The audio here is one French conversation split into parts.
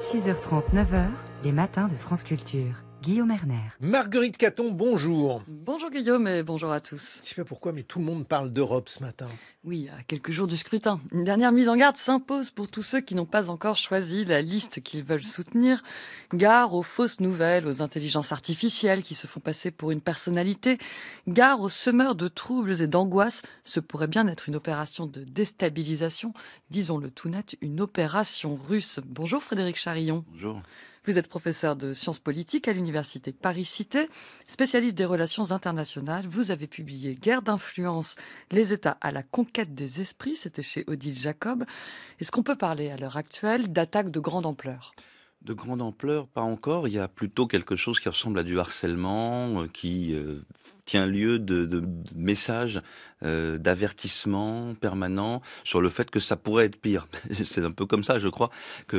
6h30, 9h, les matins de France Culture. Guillaume Erner. Marguerite Caton, bonjour. Bonjour Guillaume et bonjour à tous. Je ne sais pas pourquoi, mais tout le monde parle d'Europe ce matin. Oui, à quelques jours du scrutin, une dernière mise en garde s'impose pour tous ceux qui n'ont pas encore choisi la liste qu'ils veulent soutenir. Gare aux fausses nouvelles, aux intelligences artificielles qui se font passer pour une personnalité. Gare aux semeurs de troubles et d'angoisse. Ce pourrait bien être une opération de déstabilisation, disons-le tout net, une opération russe. Bonjour Frédéric Charillon. Bonjour. Vous êtes professeur de sciences politiques à l'université Paris-Cité, spécialiste des relations internationales. Vous avez publié Guerre d'influence, les États à la conquête des esprits, c'était chez Odile Jacob. Est-ce qu'on peut parler à l'heure actuelle d'attaques de grande ampleur ? De grande ampleur, pas encore. Il y a plutôt quelque chose qui ressemble à du harcèlement, qui tient lieu de messages, d'avertissements permanents sur le fait que ça pourrait être pire. C'est un peu comme ça, je crois,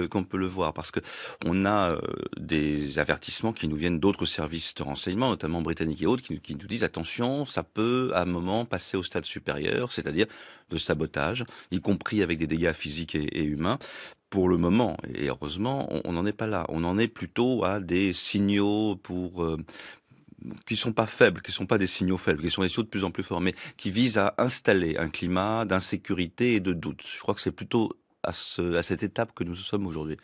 qu'on peut le voir. Parce que on a des avertissements qui nous viennent d'autres services de renseignement, notamment britanniques et autres, qui nous disent attention, ça peut à un moment passer au stade supérieur, c'est-à-dire de sabotage, y compris avec des dégâts physiques et humains. Pour le moment, et heureusement, on n'en est pas là. On en est plutôt à des signaux qui sont pas faibles, qui sont pas des signaux faibles, qui sont des signaux de plus en plus forts, mais qui visent à installer un climat d'insécurité et de doute. Je crois que c'est plutôt à cette étape que nous sommes aujourd'hui.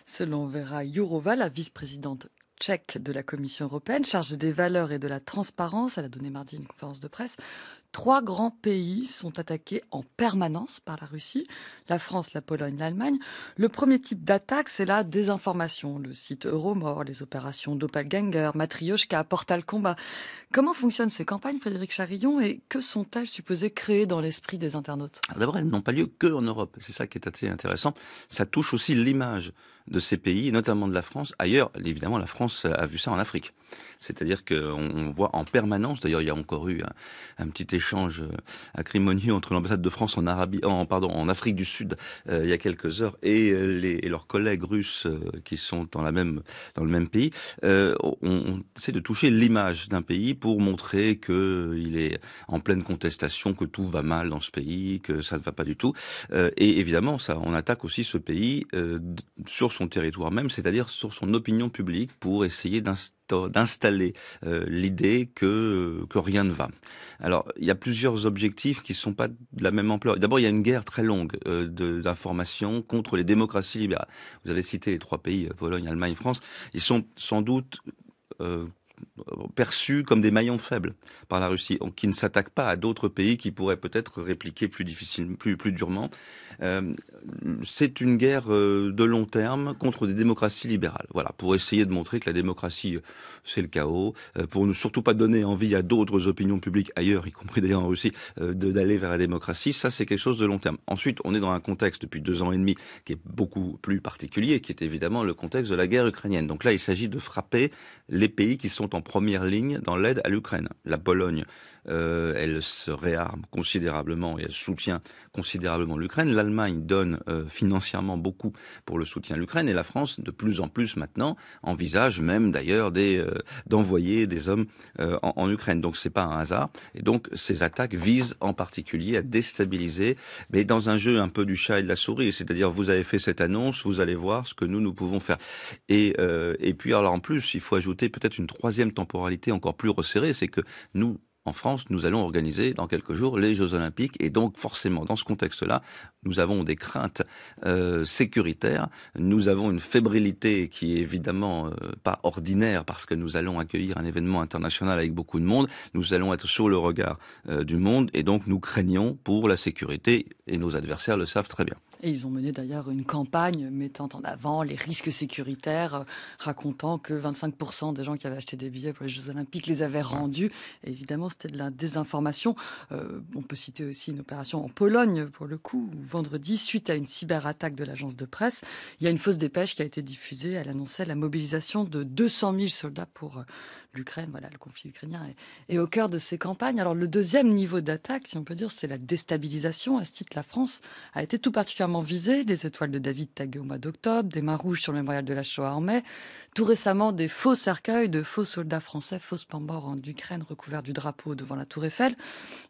Selon Vera Jourova, la vice-présidente tchèque de la Commission européenne, chargée des valeurs et de la transparence, elle a donné mardi une conférence de presse. 3 grands pays sont attaqués en permanence par la Russie, la France, la Pologne, l'Allemagne. Le premier type d'attaque, c'est la désinformation, le site Euromore, les opérations Doppelganger, Matrioshka, Portal Combat. Comment fonctionnent ces campagnes, Frédéric Charillon, et que sont-elles supposées créer dans l'esprit des internautes ? Alors d'abord, elles n'ont pas lieu que en Europe. C'est ça qui est assez intéressant. Ça touche aussi l'image de ces pays, et notamment de la France. Ailleurs, évidemment, la France a vu ça en Afrique. C'est-à-dire qu'on voit en permanence, d'ailleurs il y a encore eu un petit échange acrimonieux entre l'ambassade de France en Afrique du Sud il y a quelques heures et leurs collègues russes qui sont dans le même pays. On essaie de toucher l'image d'un pays pour montrer qu'il est en pleine contestation, que tout va mal dans ce pays, que ça ne va pas du tout. Et évidemment, on attaque aussi ce pays sur son territoire même, c'est-à-dire sur son opinion publique pour essayer d'installer l'idée que rien ne va. Alors, il y a plusieurs objectifs qui ne sont pas de la même ampleur. D'abord, il y a une guerre très longue d'information contre les démocraties libérales. Vous avez cité les 3 pays, Pologne, Allemagne, France. Ils sont sans doute perçus comme des maillons faibles par la Russie, qui ne s'attaquent pas à d'autres pays qui pourraient peut-être répliquer plus difficilement, plus durement. C'est une guerre de long terme contre des démocraties libérales. Voilà, pour essayer de montrer que la démocratie, c'est le chaos, pour ne surtout pas donner envie à d'autres opinions publiques ailleurs, y compris d'ailleurs en Russie, d'aller vers la démocratie. Ça, c'est quelque chose de long terme. Ensuite, on est dans un contexte depuis 2 ans et demi qui est beaucoup plus particulier, qui est évidemment le contexte de la guerre ukrainienne. Donc là, il s'agit de frapper les pays qui sont en première ligne dans l'aide à l'Ukraine. La Pologne, elle se réarme considérablement et elle soutient considérablement l'Ukraine. L'Allemagne donne financièrement beaucoup pour le soutien à l'Ukraine et la France, de plus en plus maintenant, envisage même d'ailleurs d'envoyer des hommes en Ukraine. Donc c'est pas un hasard. Et donc ces attaques visent en particulier à déstabiliser, mais dans un jeu un peu du chat et de la souris. C'est-à-dire vous avez fait cette annonce, vous allez voir ce que nous pouvons faire. Et puis alors en plus, il faut ajouter peut-être une 3e temporalité encore plus resserrée, c'est que nous, en France, nous allons organiser dans quelques jours les Jeux Olympiques et donc forcément dans ce contexte-là, nous avons des craintes sécuritaires, nous avons une fébrilité qui est évidemment pas ordinaire parce que nous allons accueillir un événement international avec beaucoup de monde, nous allons être sur le regard du monde et donc nous craignons pour la sécurité et nos adversaires le savent très bien. Et ils ont mené d'ailleurs une campagne mettant en avant les risques sécuritaires, racontant que 25% des gens qui avaient acheté des billets pour les Jeux Olympiques les avaient rendus. Et évidemment, c'était de la désinformation. On peut citer aussi une opération en Pologne, pour le coup, où vendredi, suite à une cyberattaque de l'agence de presse, il y a une fausse dépêche qui a été diffusée. Elle annonçait la mobilisation de 200 000 soldats pour l'Ukraine. Voilà, le conflit ukrainien est au cœur de ces campagnes. Alors, le deuxième niveau d'attaque, si on peut dire, c'est la déstabilisation. À ce titre, la France a été tout particulièrement visée. Des étoiles de David taguées au mois d'octobre, des mains rouges sur le mémorial de la Shoah en mai. Tout récemment, des faux cercueils de faux soldats français, faussement morts en Ukraine, recouverts du drapeau devant la Tour Eiffel.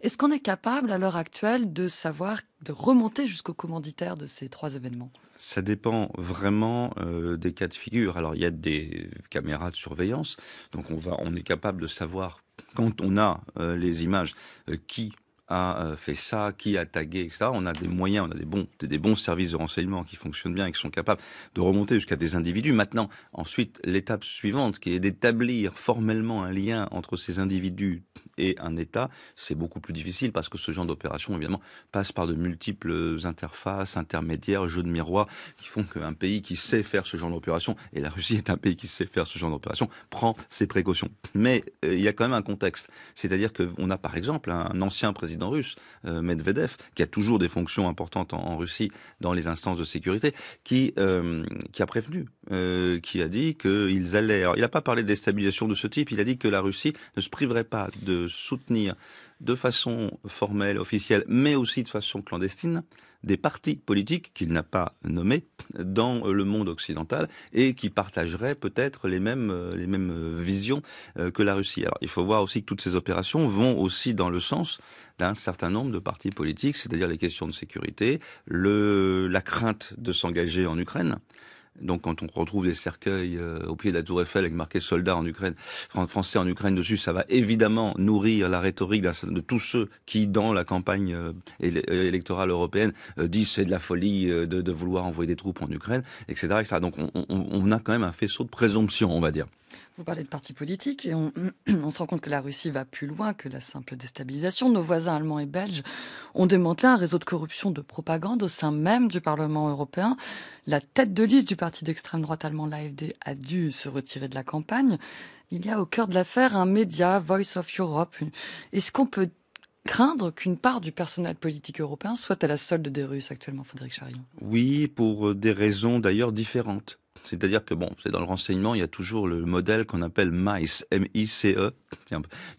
Est-ce qu'on est capable, à l'heure actuelle, de savoir de remonter jusqu'aux commanditaires de ces 3 événements? Ça dépend vraiment des cas de figure. Alors, il y a des caméras de surveillance, donc on est capable de savoir, quand on a les images, qui a fait ça, qui a tagué, etc. On a des moyens, on a des bons services de renseignement qui fonctionnent bien et qui sont capables de remonter jusqu'à des individus. Maintenant, ensuite, l'étape suivante, qui est d'établir formellement un lien entre ces individus et un État, c'est beaucoup plus difficile parce que ce genre d'opération, évidemment, passe par de multiples interfaces, intermédiaires, jeux de miroir, qui font qu'un pays qui sait faire ce genre d'opération, et la Russie est un pays qui sait faire ce genre d'opération, prend ses précautions. Mais il y a quand même un contexte. C'est-à-dire qu'on a par exemple un ancien président russe, Medvedev, qui a toujours des fonctions importantes en Russie dans les instances de sécurité, qui a prévenu, qui a dit qu'ils allaient... Alors, il n'a pas parlé de déstabilisation de ce type, il a dit que la Russie ne se priverait pas de soutenir de façon formelle, officielle, mais aussi de façon clandestine, des partis politiques qu'il n'a pas nommés dans le monde occidental et qui partageraient peut-être les mêmes visions que la Russie. Alors, il faut voir aussi que toutes ces opérations vont aussi dans le sens d'un certain nombre de partis politiques, c'est-à-dire les questions de sécurité, la crainte de s'engager en Ukraine. Donc, quand on retrouve des cercueils au pied de la Tour Eiffel avec marqué soldats en Ukraine, français en Ukraine dessus, ça va évidemment nourrir la rhétorique de tous ceux qui, dans la campagne électorale européenne, disent c'est de la folie de vouloir envoyer des troupes en Ukraine, etc., etc. Donc, on a quand même un faisceau de présomption, on va dire. Vous parlez de partis politiques et on se rend compte que la Russie va plus loin que la simple déstabilisation. Nos voisins allemands et belges ont démantelé un réseau de corruption de propagande au sein même du Parlement européen. La tête de liste du parti d'extrême droite allemand, l'AfD, a dû se retirer de la campagne. Il y a au cœur de l'affaire un média, Voice of Europe. Est-ce qu'on peut craindre qu'une part du personnel politique européen soit à la solde des Russes actuellement, Frédéric Charillon? Oui, pour des raisons d'ailleurs différentes. C'est-à-dire que, c'est dans le renseignement, il y a toujours le modèle qu'on appelle MICE, M-I-C-E,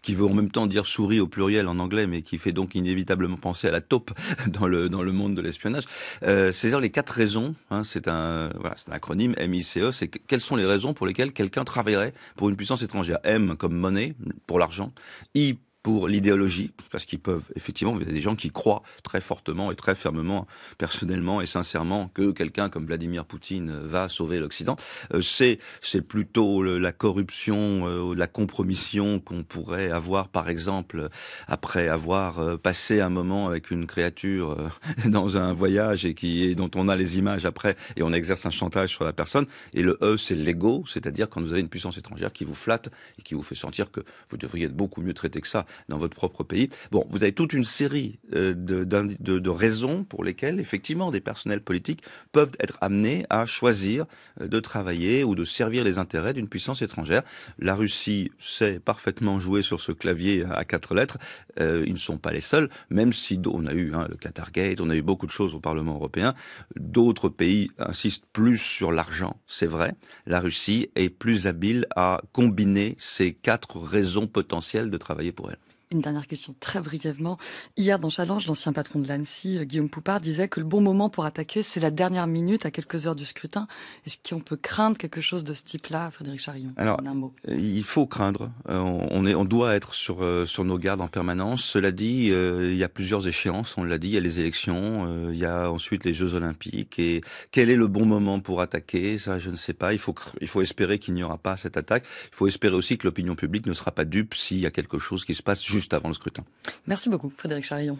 qui veut en même temps dire souris au pluriel en anglais, mais qui fait donc inévitablement penser à la taupe dans le monde de l'espionnage. C'est-à-dire les 4 raisons, c'est un acronyme, M-I-C-E, c'est quelles sont les raisons pour lesquelles quelqu'un travaillerait pour une puissance étrangère. M comme monnaie, pour l'argent. I pour l'idéologie, parce qu'ils peuvent, effectivement, il y a des gens qui croient très fortement et très fermement, personnellement et sincèrement, que quelqu'un comme Vladimir Poutine va sauver l'Occident. C'est plutôt la corruption, la compromission qu'on pourrait avoir, par exemple, après avoir passé un moment avec une créature dans un voyage et dont on a les images après, et on exerce un chantage sur la personne. Et le E, c'est l'ego, c'est-à-dire quand vous avez une puissance étrangère qui vous flatte et qui vous fait sentir que vous devriez être beaucoup mieux traité que ça dans votre propre pays. Bon, vous avez toute une série de raisons pour lesquelles, effectivement, des personnels politiques peuvent être amenés à choisir de travailler ou de servir les intérêts d'une puissance étrangère. La Russie sait parfaitement jouer sur ce clavier à 4 lettres. Ils ne sont pas les seuls, même si on a eu le Qatargate, on a eu beaucoup de choses au Parlement européen. D'autres pays insistent plus sur l'argent, c'est vrai. La Russie est plus habile à combiner ces 4 raisons potentielles de travailler pour elle. Une dernière question très brièvement. Hier, dans Challenge, l'ancien patron de l'Annecy, Guillaume Poupard, disait que le bon moment pour attaquer, c'est la dernière minute à quelques heures du scrutin. Est-ce qu'on peut craindre quelque chose de ce type-là, Frédéric Charillon? Alors, en un mot. Il faut craindre. On doit être sur nos gardes en permanence. Cela dit, il y a plusieurs échéances. On l'a dit, il y a les élections, il y a ensuite les Jeux Olympiques. Et quel est le bon moment pour attaquer? Ça, je ne sais pas. Il faut espérer qu'il n'y aura pas cette attaque. Il faut espérer aussi que l'opinion publique ne sera pas dupe s'il y a quelque chose qui se passe juste avant le scrutin. Merci beaucoup, Frédéric Charillon.